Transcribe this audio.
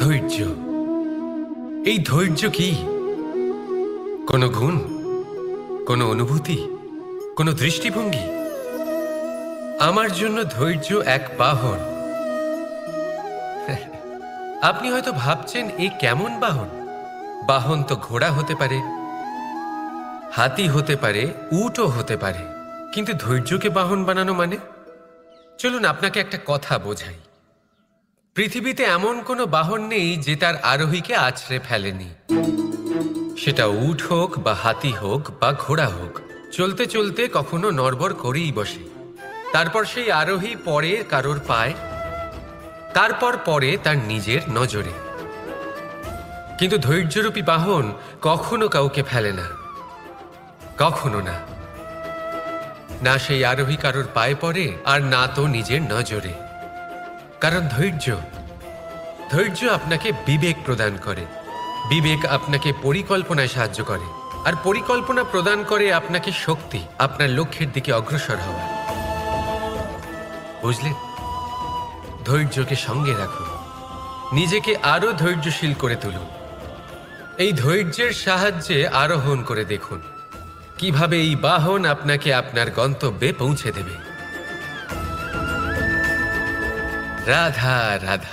ধৈর্য। এই ধৈর্য কি কোনো গুণ, কোনো অনুভূতি, কোনো দৃষ্টিভঙ্গি? আমার জন্য ধৈর্য এক বাহন। আপনি হয়তো ভাবছেন এ কেমন বাহন? বাহন তো ঘোড়া হতে পারে, হাতি হতে পারে, উটও হতে পারে, কিন্তু ধৈর্যকে বাহন বানানো মানে? চলুন আপনাকে একটা কথা বোঝাই। পৃথিবীতে এমন কোনো বাহন নেই যে তার আরোহীকে আছড়ে ফেলেনি। সেটা উট হোক বা হাতি হোক বা ঘোড়া হোক, চলতে চলতে কখনো নড়বড় করেই বসে। তারপর সেই আরোহী পরে কারোর পায়, তারপর পরে তার নিজের নজরে। কিন্তু ধৈর্যরূপী বাহন কখনো কাউকে ফেলে না, কখনো না। না সেই আরোহী কারোর পায়ে পড়ে, আর না তো নিজের নজরে। কারণ ধৈর্য আপনাকে বিবেক প্রদান করে, বিবেক আপনাকে পরিকল্পনায় সাহায্য করে, আর পরিকল্পনা প্রদান করে আপনাকে শক্তি, আপনার লক্ষ্যের দিকে অগ্রসর হওয়া। বুঝলেন? ধৈর্যকে সঙ্গে রাখুন, নিজেকে আরো ধৈর্যশীল করে তুলুন। এই ধৈর্যের সাহায্যে আরোহণ করে দেখুন কিভাবে এই বাহন আপনাকে আপনার গন্তব্যে পৌঁছে দেবে। রাধা রাধা।